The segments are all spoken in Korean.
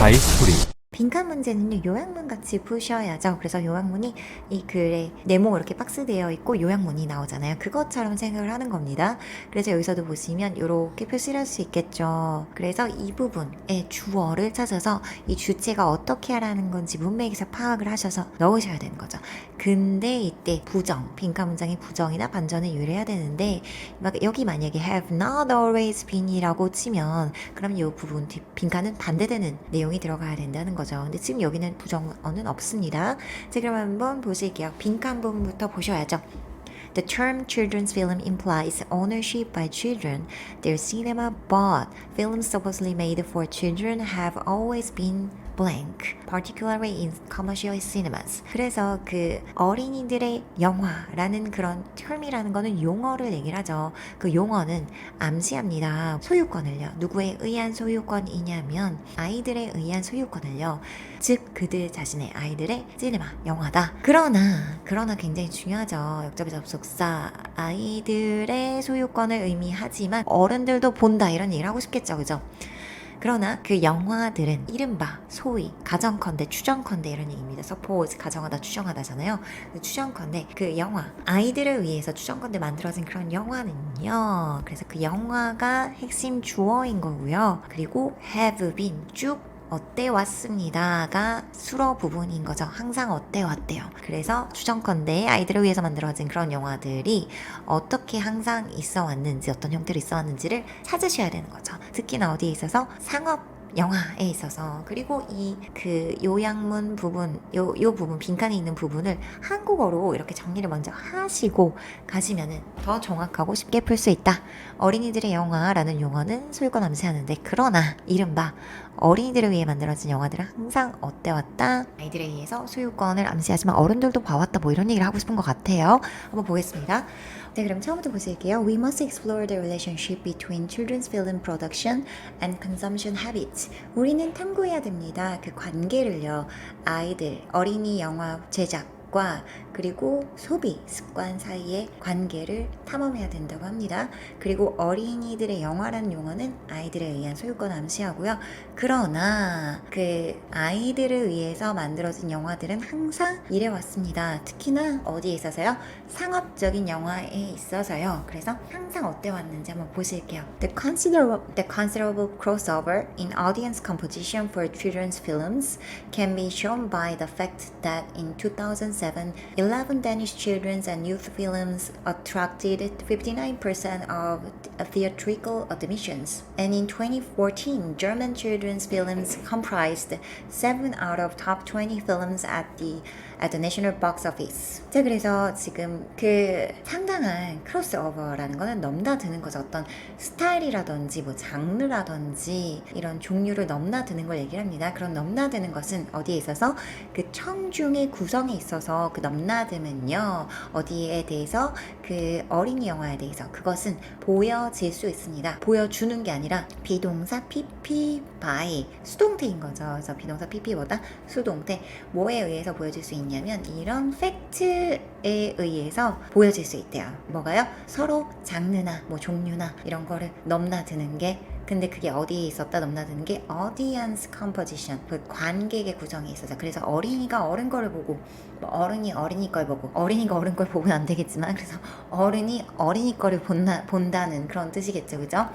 하이스토리. 빈칸 문제는요, 요약문 같이 푸셔야죠. 그래서 요약문이 이 글에 네모가 이렇게 박스되어 있고 요약문이 나오잖아요. 그것처럼 생각을 하는 겁니다. 그래서 여기서도 보시면 이렇게 표시를 할 수 있겠죠. 그래서 이 부분의 주어를 찾아서 이 주체가 어떻게 하라는 건지 문맥에서 파악을 하셔서 넣으셔야 되는 거죠. 근데 이때 부정, 빈칸 문장의 부정이나 반전을 유의해야 되는데 여기 만약에 have not always been이라고 치면 그럼 이 부분 빈칸은 반대되는 내용이 들어가야 된다는 거죠. 근데 지금 여기는 부정어는 없습니다. 자, 그럼 한번 보실게요. 빈칸 부분부터 보셔야죠. The term children's film implies ownership by children. Their cinema bought films supposedly made for children have always been blank, particularly in commercial cinemas. 그래서 그 어린이들의 영화라는 그런 term이라는 거는 용어를 얘기를 하죠. 그 용어는 암시합니다. 소유권을요. 누구에 의한 소유권이냐면 아이들에 의한 소유권을요. 즉 그들 자신의 아이들의 시네마, 영화다. 그러나 굉장히 중요하죠. 역접의 접속사 아이들의 소유권을 의미하지만 어른들도 본다 이런 얘기를 하고 싶겠죠. 그죠? 그러나 그 영화들은 이른바 소위 가정컨대 추정컨대 이런 얘기입니다. suppose 가정하다 추정하다잖아요. 추정컨대 그 영화 아이들을 위해서 추정컨대 만들어진 그런 영화는요. 그래서 그 영화가 핵심 주어인 거고요. 그리고 have been 쭉 어때 왔습니다가 수로 부분인 거죠. 항상 어때 왔대요. 그래서 추정컨대 아이들을 위해서 만들어진 그런 영화들이 어떻게 항상 있어 왔는지 어떤 형태로 있어 왔는지를 찾으셔야 되는 거죠. 특히나 어디에 있어서 상업 영화에 있어서 그리고 이 그 요약문 부분 요 부분 빈칸에 있는 부분을 한국어로 이렇게 정리를 먼저 하시고 가시면은 더 정확하고 쉽게 풀 수 있다. 어린이들의 영화라는 용어는 소유권 암시하는데 그러나 이른바 어린이들을 위해 만들어진 영화들은 항상 어때 왔다 아이들에 의해서 소유권을 암시하지만 어른들도 봐왔다 뭐 이런 얘기를 하고 싶은 것 같아요. 한번 보겠습니다. 네, 그럼 처음부터 보실게요. We must explore the relationship between children's film production and consumption habits. 우리는 탐구해야 됩니다. 그 관계를요. 아이들, 어린이 영화 제작과 그리고 소비 습관 사이의 관계를 탐험해야 된다고 합니다. 그리고 어린이들의 영화라는 용어는 아이들에 의한 소유권 암시하고요. 그러나 그 아이들을 위해서 만들어진 영화들은 항상 이래왔습니다. 특히나 어디에 있어서요? 상업적인 영화에 있어서요. 그래서 항상 어때 왔는지 한번 보실게요. The considerable crossover in audience composition for children's films can be shown by the fact that in 2007, 11 Danish children's and youth films attracted 59% of theatrical admissions. And in 2014, German children's films comprised 7 out of top 20 films at the National Box Office. 자, 그래서 지금 그 상당한 크로스오버라는 거는 넘나드는 거죠. 어떤 스타일이라든지 뭐 장르라든지 이런 종류를 넘나드는 걸 얘기를 합니다. 그런 넘나드는 것은 어디에 있어서 그 청중의 구성에 있어서 그 넘나듦은요. 어디에 대해서 그 어린이 영화에 대해서 그것은 보여질 수 있습니다. 보여주는 게 아니라 비동사 PP by 수동태인 거죠. 그래서 비동사 PP보다 수동태 뭐에 의해서 보여질 수 있냐면 이런 팩트에 의해서 보여질 수 있대요. 뭐가요? 서로 장르나 뭐 종류나 이런 거를 넘나드는 게 근데 그게 어디에 있었다 넘나드는 게 audience composition 그 관객의 구성에 있어서 그래서 어린이가 어른 거를 보고 뭐 어른이 어린이 걸 보고 어린이가 어른 걸 보면 안 되겠지만 그래서 어른이 어린이 거를 본다는 그런 뜻이겠죠. 그죠?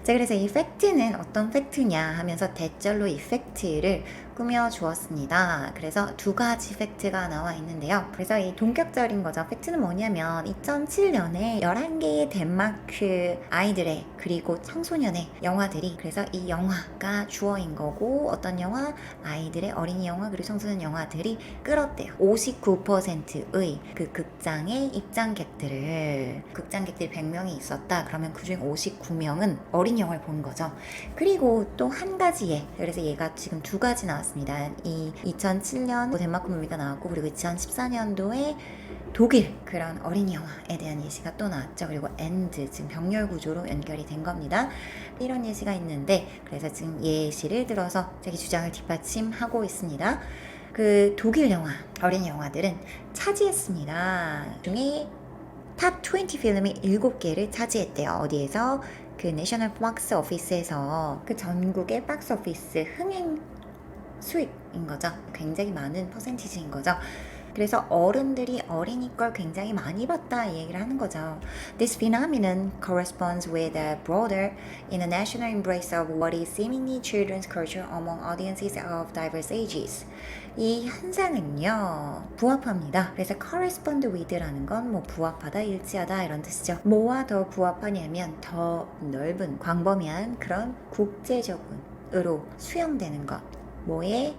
자, 그래서 이 팩트는 어떤 팩트냐 하면서 대절로 이 팩트를 꾸며 주었습니다. 그래서 두 가지 팩트가 나와 있는데요. 그래서 이 동격적인 거죠. 팩트는 뭐냐면 2007년에 11개의 덴마크 아이들의 그리고 청소년의 영화들이 그래서 이 영화가 주어인 거고 어떤 영화? 아이들의 어린이 영화 그리고 청소년 영화들이 끌었대요. 59%의 그 극장의 입장객들이 100명이 있었다. 그러면 그중 59명은 어린이 영화를 본 거죠. 그리고 또 한 가지에 그래서 얘가 지금 두 가지 나왔습니다. 이 2007년 덴마크 무비가 나왔고 그리고 2014년도에 독일 그런 어린이 영화에 대한 예시가 또 나왔죠. 그리고 엔드 지금 병렬 구조로 연결이 된 겁니다. 이런 예시가 있는데 그래서 지금 예시를 들어서 자기 주장을 뒷받침하고 있습니다. 그 독일 영화 어린이 영화들은 차지했습니다. 중에 탑 20 필름이 7개를 차지했대요. 어디에서? 그 내셔널 박스 오피스에서 그 전국의 박스 오피스 흥행 수익인 거죠. 굉장히 많은 퍼센티지인 거죠. 그래서 어른들이 어린이 걸 굉장히 많이 봤다 이 얘기를 하는 거죠. This phenomenon corresponds with a broader international embrace of what is seemingly children's culture among audiences of diverse ages. 이 현상은요 부합합니다. 그래서 correspond with라는 건 뭐 부합하다, 일치하다 이런 뜻이죠. 뭐와 더 부합하냐면 더 넓은 광범위한 그런 국제적으로 수용되는 것. 뭐에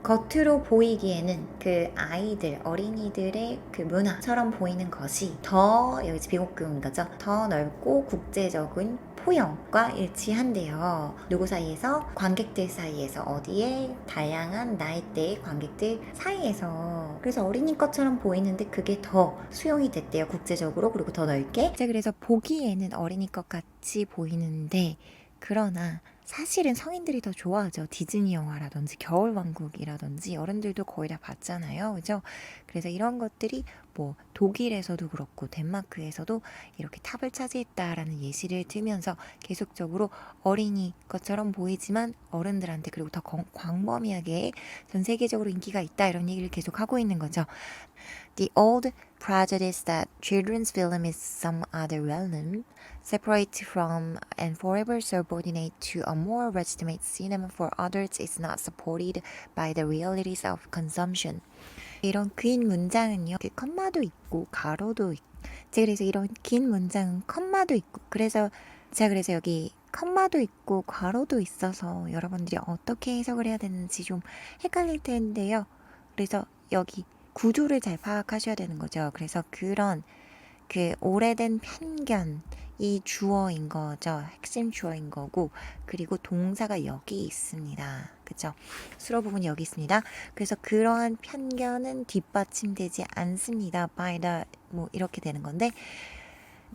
겉으로 보이기에는 그 아이들, 어린이들의 그 문화처럼 보이는 것이 더, 여기 비곡금인 거죠. 더 넓고 국제적인 포용과 일치한대요. 누구 사이에서? 관객들 사이에서. 어디에? 다양한 나이대의 관객들 사이에서. 그래서 어린이 것처럼 보이는데 그게 더 수용이 됐대요. 국제적으로. 그리고 더 넓게. 그래서 보기에는 어린이 것 같이 보이는데 그러나 사실은 성인들이 더 좋아하죠. 디즈니 영화라든지 겨울왕국이라든지 어른들도 거의 다 봤잖아요. 그죠? 그래서 이런 것들이 뭐 독일에서도 그렇고 덴마크에서도 이렇게 탑을 차지했다라는 예시를 들면서 계속적으로 어린이 것처럼 보이지만 어른들한테 그리고 더 광범위하게 전 세계적으로 인기가 있다 이런 얘기를 계속 하고 있는 거죠. The old prejudice that children's film is some other realm, separate from and forever subordinate to a more legitimate cinema for adults is not supported by the realities of consumption. 이런 긴 문장은요, 그 컴마도 있고 가로도 있고, 제가 그래서 이런 긴 문장은 컴마도 있고, 그래서 여기 컴마도 있고 가로도 있어서 여러분들이 어떻게 해석을 해야 되는지 좀 헷갈릴 텐데요. 그래서 여기 구조를 잘 파악하셔야 되는 거죠. 그래서 그런 그 오래된 편견이 주어인 거죠. 핵심 주어인 거고, 그리고 동사가 여기 있습니다. 그죠? 수로 부분이 여기 있습니다. 그래서 그러한 편견은 뒷받침되지 않습니다. by the 뭐 이렇게 되는 건데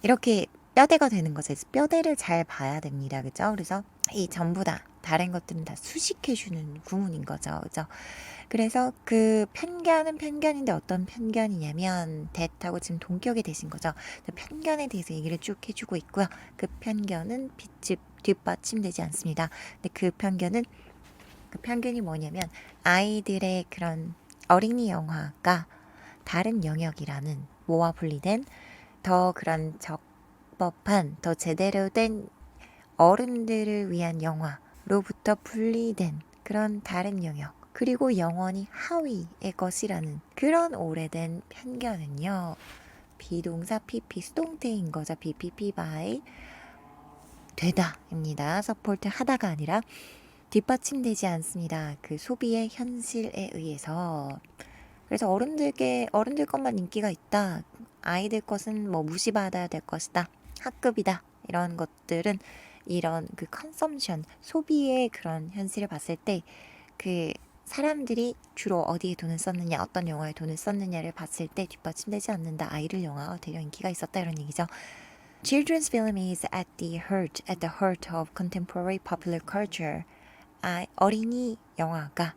이렇게 뼈대가 되는 거죠. 뼈대를 잘 봐야 됩니다. 그죠? 그래서 이 전부 다 다른 것들은 다 수식해주는 구문인 거죠. 그죠? 그래서 그 편견은 편견인데 어떤 편견이냐면 대하고 지금 동격이 되신 거죠. 편견에 대해서 얘기를 쭉 해주고 있고요. 그 편견은 뒷받침되지 않습니다. 근데 그 편견이 뭐냐면 아이들의 그런 어린이 영화가 다른 영역이라는 뭐와 분리된 더 그런 적법한 더 제대로 된 어른들을 위한 영화로부터 분리된 그런 다른 영역 그리고 영원히 하위의 것이라는 그런 오래된 편견은요. 비동사 PP 수동태인 거죠. BPP by 되다입니다. 서포트 하다가 아니라 뒷받침되지 않습니다. 그 소비의 현실에 의해서. 그래서 어른들 것만 인기가 있다. 아이들 것은 뭐 무시받아야 될 것이다. 학급이다. 이런 것들은 이런 그 컨섬션, 소비의 그런 현실을 봤을 때 그 사람들이 주로 어디에 돈을 썼느냐, 어떤 영화에 돈을 썼느냐를 봤을 때 뒷받침되지 않는다. 아이들 영화가 대략 인기가 있었다 이런 얘기죠. Children's film is at the heart of contemporary popular culture. 어린이 영화가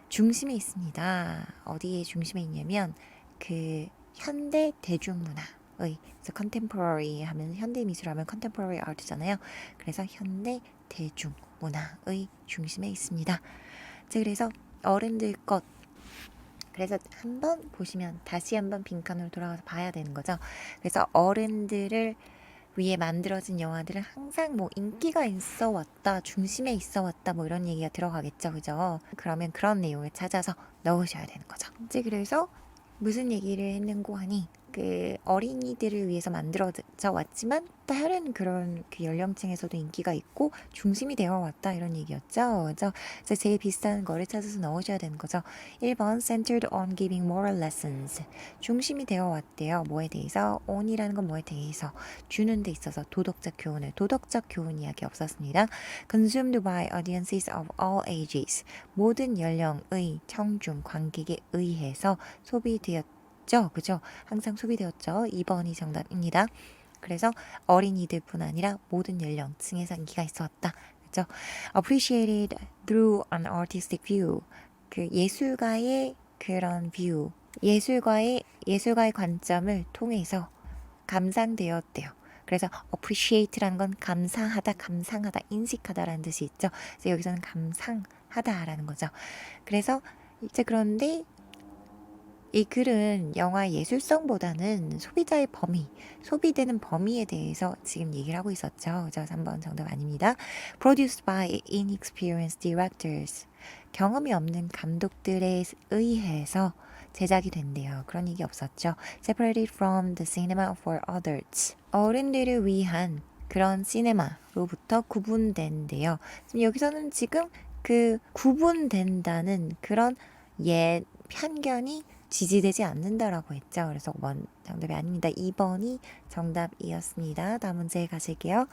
중심에 있습니다. 어디에 중심에 있냐면 그 현대 대중문화의 그래서 contemporary 하면 현대 미술 하면 contemporary art잖아요. 그래서 현대 대중문화의 중심에 있습니다. 그래서 어른들 것 그래서 한번 보시면 다시 한번 빈칸으로 돌아가서 봐야 되는 거죠. 그래서 어른들을 위에 만들어진 영화들은 항상 뭐 인기가 있어 왔다, 중심에 있어 왔다 뭐 이런 얘기가 들어가겠죠. 그죠? 그러면 그런 내용을 찾아서 넣으셔야 되는 거죠. 이제 그래서 무슨 얘기를 했는고 하니 그 어린이들을 위해서 만들어져 왔지만 다른 그런 그 연령층에서도 인기가 있고 중심이 되어 왔다 이런 얘기였죠. 그래서 제일 비슷한 거를 찾아서 넣으셔야 되는 거죠. 1번 centered on giving moral lessons. 중심이 되어 왔대요. 뭐에 대해서? on이라는 건 뭐에 대해서? 주는 데 있어서 도덕적 교훈 이야기 없었습니다. consumed by audiences of all ages. 모든 연령의 청중 관객에 의해서 소비되었죠. 그죠? 항상 소비되었죠. 2번이 정답입니다. 그래서 어린이들뿐 아니라 모든 연령층에서 인기가 있었다. 그죠? Appreciated through an artistic view. 그 예술가의 그런 예술가의 관점을 통해서 감상되었대요. 그래서 appreciate라는 건 감사하다, 감상하다, 인식하다라는 뜻이 있죠. 그래서 여기서는 감상하다라는 거죠. 그래서 이제 그런데 이 글은 영화 예술성보다는 소비자의 범위, 소비되는 범위에 대해서 지금 얘기를 하고 있었죠. 그래서 3번 정답 아닙니다. Produced by inexperienced directors. 경험이 없는 감독들에 의해서 제작이 된대요. 그런 얘기 없었죠. Separated from the cinema for adults. 어른들을 위한 그런 시네마로부터 구분된대요. 여기서는 지금 그 구분된다는 그런 편견이 지지되지 않는다라고 했죠. 그래서 5번 정답이 아닙니다. 2번이 정답이었습니다. 다음 문제 가실게요.